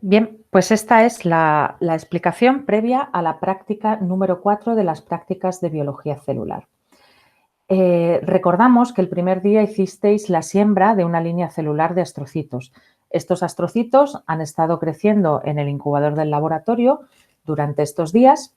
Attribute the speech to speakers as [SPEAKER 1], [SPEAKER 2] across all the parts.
[SPEAKER 1] Bien, pues esta es la explicación previa a la práctica número 4 de las prácticas de biología celular. Recordamos que el primer día hicisteis la siembra de una línea celular de astrocitos. Estos astrocitos han estado creciendo en el incubador del laboratorio durante estos días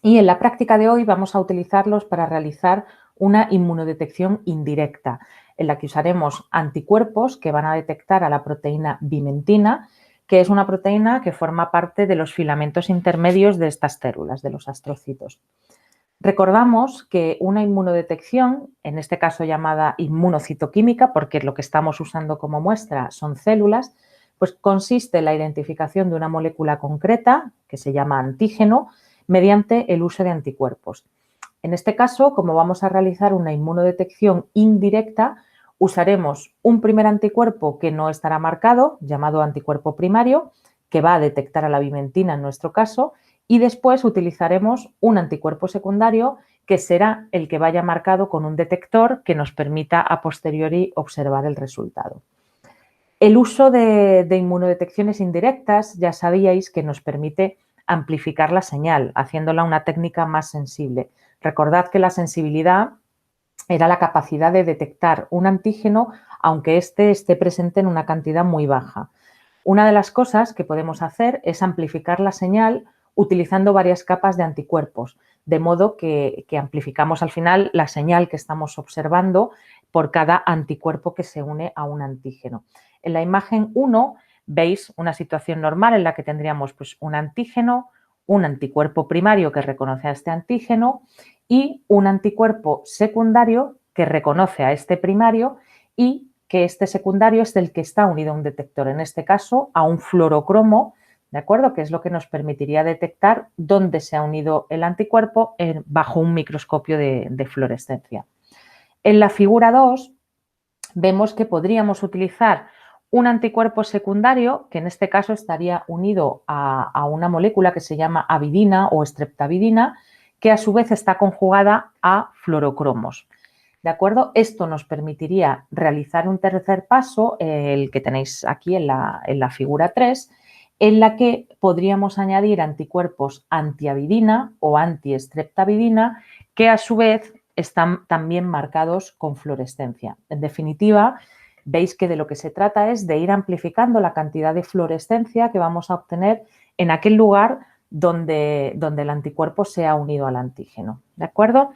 [SPEAKER 1] y en la práctica de hoy vamos a utilizarlos para realizar una inmunodetección indirecta, en la que usaremos anticuerpos que van a detectar a la proteína vimentina, que es una proteína que forma parte de los filamentos intermedios de estas células, de los astrocitos. Recordamos que una inmunodetección, en este caso llamada inmunocitoquímica, porque lo que estamos usando como muestra son células, pues consiste en la identificación de una molécula concreta, que se llama antígeno, mediante el uso de anticuerpos. En este caso, como vamos a realizar una inmunodetección indirecta, usaremos un primer anticuerpo que no estará marcado, llamado anticuerpo primario, que va a detectar a la vimentina en nuestro caso, y después utilizaremos un anticuerpo secundario que será el que vaya marcado con un detector que nos permita a posteriori observar el resultado. El uso de inmunodetecciones indirectas ya sabíais que nos permite amplificar la señal, haciéndola una técnica más sensible. Recordad que la sensibilidad era la capacidad de detectar un antígeno aunque éste esté presente en una cantidad muy baja. Una de las cosas que podemos hacer es amplificar la señal utilizando varias capas de anticuerpos, de modo que amplificamos al final la señal que estamos observando por cada anticuerpo que se une a un antígeno. En la imagen 1 veis una situación normal en la que tendríamos pues, un antígeno, un anticuerpo primario que reconoce a este antígeno y un anticuerpo secundario que reconoce a este primario y que este secundario es el que está unido a un detector, en este caso a un fluorocromo, ¿de acuerdo? Que es lo que nos permitiría detectar dónde se ha unido el anticuerpo bajo un microscopio de fluorescencia. En la figura 2 vemos que podríamos utilizar un anticuerpo secundario, que en este caso estaría unido a una molécula que se llama avidina o streptavidina, que a su vez está conjugada a fluorocromos. ¿De acuerdo? Esto nos permitiría realizar un tercer paso, el que tenéis aquí en la figura 3, en la que podríamos añadir anticuerpos antiavidina o antiestreptavidina, que a su vez están también marcados con fluorescencia. En definitiva, veis que de lo que se trata es de ir amplificando la cantidad de fluorescencia que vamos a obtener en aquel lugar donde el anticuerpo se ha unido al antígeno. ¿De acuerdo?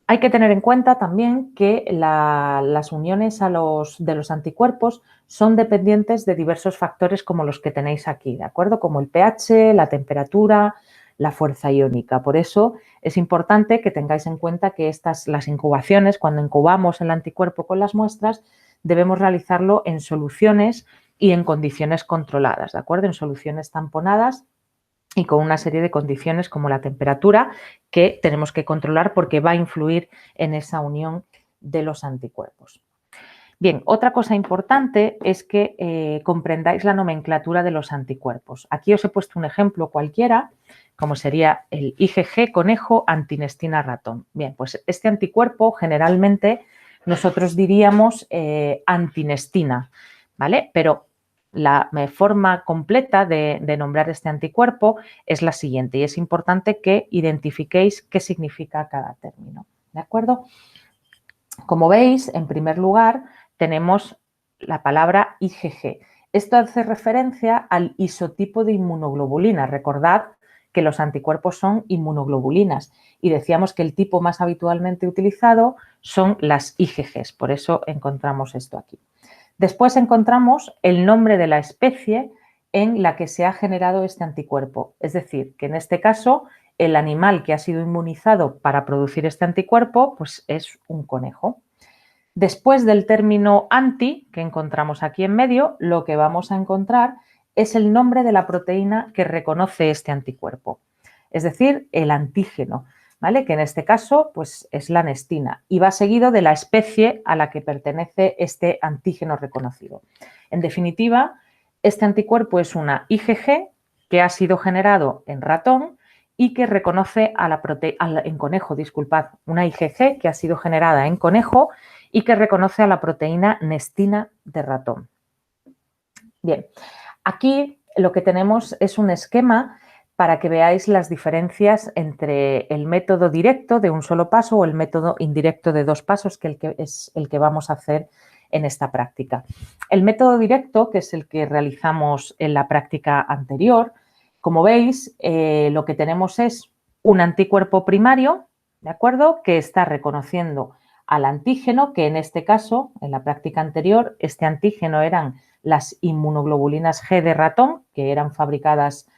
[SPEAKER 1] Hay que tener en cuenta también que las uniones de los anticuerpos son dependientes de diversos factores como los que tenéis aquí, ¿de acuerdo? Como el pH, la temperatura, la fuerza iónica. Por eso es importante que tengáis en cuenta que las incubaciones, cuando incubamos el anticuerpo con las muestras, debemos realizarlo en soluciones y en condiciones controladas, ¿de acuerdo? En soluciones tamponadas y con una serie de condiciones como la temperatura que tenemos que controlar porque va a influir en esa unión de los anticuerpos. Bien, otra cosa importante es que comprendáis la nomenclatura de los anticuerpos. Aquí os he puesto un ejemplo cualquiera, como sería el IgG conejo antinestina ratón. Bien, pues este anticuerpo generalmente nosotros diríamos antinestina, ¿vale? Pero la forma completa de nombrar este anticuerpo es la siguiente y es importante que identifiquéis qué significa cada término, ¿de acuerdo? Como veis, en primer lugar, tenemos la palabra IgG. Esto hace referencia al isotipo de inmunoglobulina. Recordad que los anticuerpos son inmunoglobulinas y decíamos que el tipo más habitualmente utilizado son las IgGs, por eso encontramos esto aquí. Después encontramos el nombre de la especie en la que se ha generado este anticuerpo, es decir, que en este caso el animal que ha sido inmunizado para producir este anticuerpo pues es un conejo. Después del término anti, que encontramos aquí en medio, lo que vamos a encontrar es el nombre de la proteína que reconoce este anticuerpo, es decir, el antígeno, ¿vale? Que en este caso pues, es la nestina y va seguido de la especie a la que pertenece este antígeno reconocido. En definitiva, este anticuerpo es una IgG que ha sido generado en ratón y que reconoce en conejo, disculpad, una IgG que ha sido generada en conejo y que reconoce a la proteína nestina de ratón. Bien, Aquí lo que tenemos es un esquema para que veáis las diferencias entre el método directo de un solo paso o el método indirecto de 2 pasos, que es el que vamos a hacer en esta práctica. El método directo, que es el que realizamos en la práctica anterior, como veis, lo que tenemos es un anticuerpo primario, ¿de acuerdo?, que está reconociendo al antígeno, que en este caso, en la práctica anterior, este antígeno eran las inmunoglobulinas G de ratón, que eran fabricadas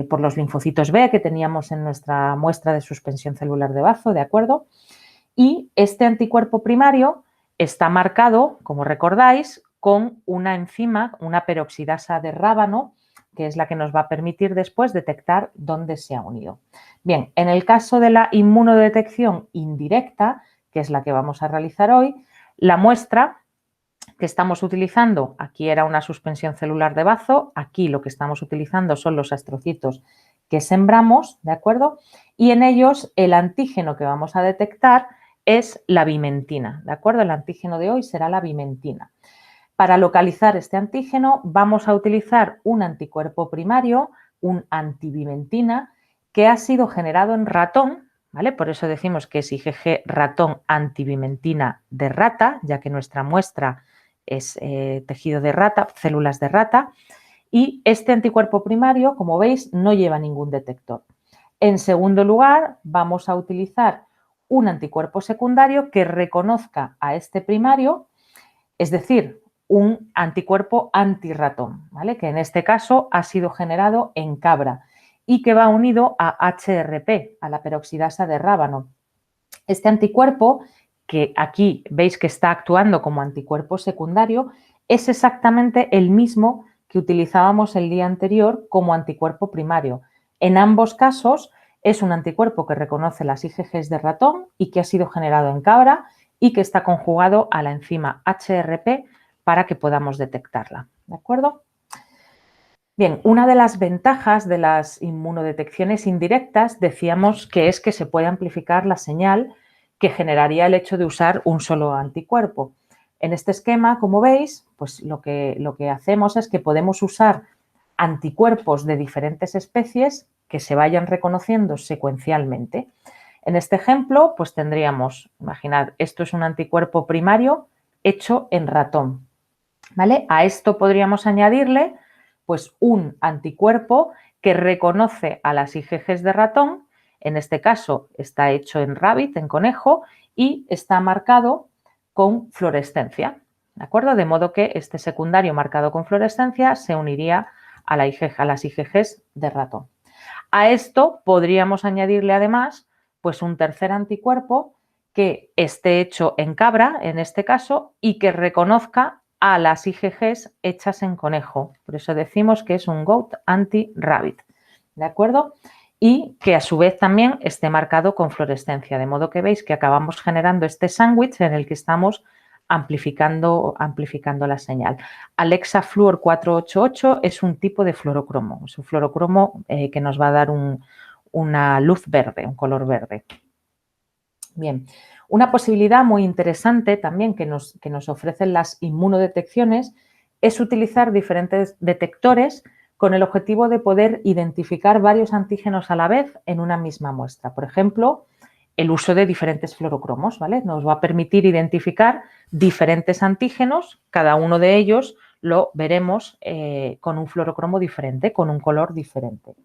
[SPEAKER 1] por los linfocitos B que teníamos en nuestra muestra de suspensión celular de bazo, ¿de acuerdo? Y este anticuerpo primario está marcado, como recordáis, con una enzima, una peroxidasa de rábano, que es la que nos va a permitir después detectar dónde se ha unido. Bien, en el caso de la inmunodetección indirecta, que es la que vamos a realizar hoy, la muestra que estamos utilizando, aquí era una suspensión celular de bazo, aquí lo que estamos utilizando son los astrocitos que sembramos, ¿de acuerdo? Y en ellos el antígeno que vamos a detectar es la vimentina, ¿de acuerdo? El antígeno de hoy será la vimentina. Para localizar este antígeno vamos a utilizar un anticuerpo primario, un antivimentina, que ha sido generado en ratón, ¿vale? Por eso decimos que es IgG ratón antivimentina de rata, ya que nuestra muestra es tejido de rata, células de rata, y este anticuerpo primario, como veis, no lleva ningún detector. En segundo lugar, vamos a utilizar un anticuerpo secundario que reconozca a este primario, es decir, un anticuerpo antirratón, ¿vale?, que en este caso ha sido generado en cabra y que va unido a HRP, a la peroxidasa de rábano. Este anticuerpo, que aquí veis que está actuando como anticuerpo secundario, es exactamente el mismo que utilizábamos el día anterior como anticuerpo primario. En ambos casos es un anticuerpo que reconoce las IgGs de ratón y que ha sido generado en cabra y que está conjugado a la enzima HRP para que podamos detectarla, ¿de acuerdo? Bien, una de las ventajas de las inmunodetecciones indirectas decíamos que es que se puede amplificar la señal que generaría el hecho de usar un solo anticuerpo. En este esquema, como veis, pues lo que hacemos es que podemos usar anticuerpos de diferentes especies que se vayan reconociendo secuencialmente. En este ejemplo, pues tendríamos, imaginad, esto es un anticuerpo primario hecho en ratón, ¿vale? A esto podríamos añadirle pues un anticuerpo que reconoce a las IgGs de ratón, en este caso está hecho en rabbit, en conejo, y está marcado con fluorescencia, ¿de acuerdo? De modo que este secundario marcado con fluorescencia se uniría a las IgGs de ratón. A esto podríamos añadirle además pues un tercer anticuerpo que esté hecho en cabra, en este caso, y que reconozca a las IgGs hechas en conejo. Por eso decimos que es un goat anti-rabbit, ¿de acuerdo? Y que a su vez también esté marcado con fluorescencia, de modo que veis que acabamos generando este sándwich en el que estamos amplificando la señal. Alexa Fluor 488 es un tipo de fluorocromo, es un fluorocromo que nos va a dar una luz verde, un color verde. Bien, una posibilidad muy interesante también que nos ofrecen las inmunodetecciones es utilizar diferentes detectores con el objetivo de poder identificar varios antígenos a la vez en una misma muestra. Por ejemplo, el uso de diferentes fluorocromos, ¿vale? Nos va a permitir identificar diferentes antígenos, cada uno de ellos lo veremos con un fluorocromo diferente, con un color diferente.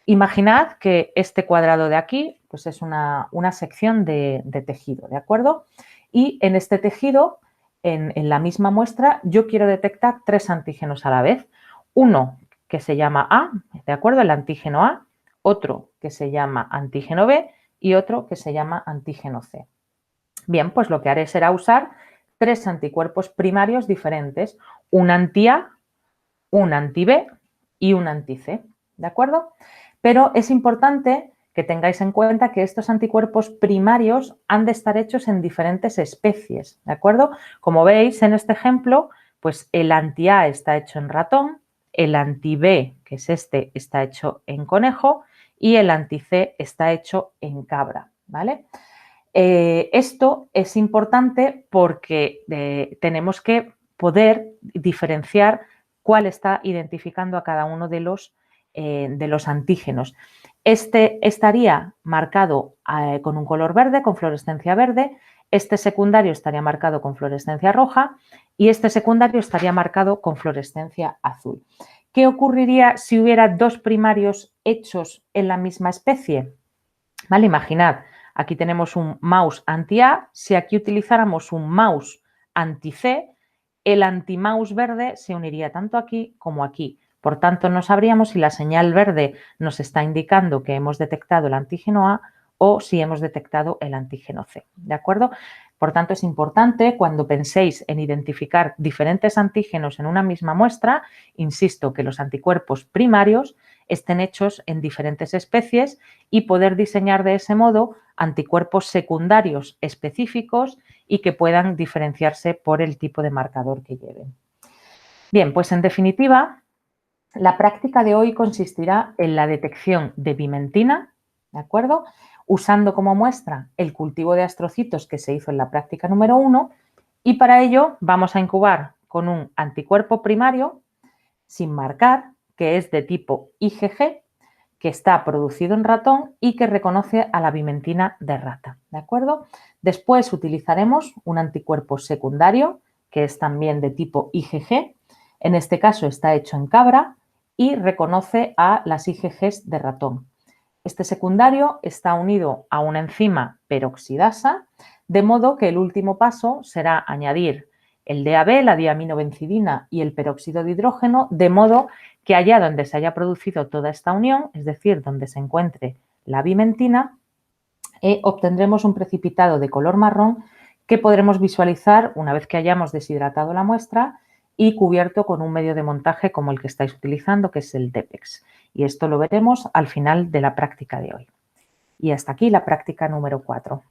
[SPEAKER 1] Imaginad que este cuadrado de aquí pues es una sección de tejido, ¿de acuerdo? Y en este tejido, en la misma muestra, yo quiero detectar 3 antígenos a la vez. Uno que se llama A, ¿de acuerdo? El antígeno A, otro que se llama antígeno B y otro que se llama antígeno C. Bien, pues lo que haré será usar 3 anticuerpos primarios diferentes, un anti-A, un anti-B y un anti-C, ¿de acuerdo? Pero es importante que tengáis en cuenta que estos anticuerpos primarios han de estar hechos en diferentes especies, ¿de acuerdo? Como veis en este ejemplo, pues el anti-A está hecho en ratón, el anti-B, que es este, está hecho en conejo y el anti-C está hecho en cabra, ¿vale? Esto es importante porque tenemos que poder diferenciar cuál está identificando a cada uno de los antígenos. Este estaría marcado con un color verde, con fluorescencia verde, este secundario estaría marcado con fluorescencia roja y este secundario estaría marcado con fluorescencia azul. ¿Qué ocurriría si hubiera dos primarios hechos en la misma especie? ¿Vale? Imaginad, aquí tenemos un mouse anti-A, si aquí utilizáramos un mouse anti-C, el anti-mouse verde se uniría tanto aquí como aquí. Por tanto, no sabríamos si la señal verde nos está indicando que hemos detectado el antígeno A o si hemos detectado el antígeno C. ¿De acuerdo? Por tanto, es importante cuando penséis en identificar diferentes antígenos en una misma muestra, insisto, que los anticuerpos primarios estén hechos en diferentes especies y poder diseñar de ese modo anticuerpos secundarios específicos y que puedan diferenciarse por el tipo de marcador que lleven. Bien, pues en definitiva, la práctica de hoy consistirá en la detección de bimentina, ¿de acuerdo? Usando como muestra el cultivo de astrocitos que se hizo en la práctica número 1 y para ello vamos a incubar con un anticuerpo primario sin marcar, que es de tipo IgG, que está producido en ratón y que reconoce a la bimentina de rata, ¿de acuerdo? Después utilizaremos un anticuerpo secundario, que es también de tipo IgG, en este caso está hecho en cabra y reconoce a las IgGs de ratón. Este secundario está unido a una enzima peroxidasa, de modo que el último paso será añadir el DAB, la diaminobencidina y el peróxido de hidrógeno, de modo que allá donde se haya producido toda esta unión, es decir, donde se encuentre la bimentina, obtendremos un precipitado de color marrón que podremos visualizar una vez que hayamos deshidratado la muestra y cubierto con un medio de montaje como el que estáis utilizando, que es el DEPEX. Y esto lo veremos al final de la práctica de hoy. Y hasta aquí la práctica número 4.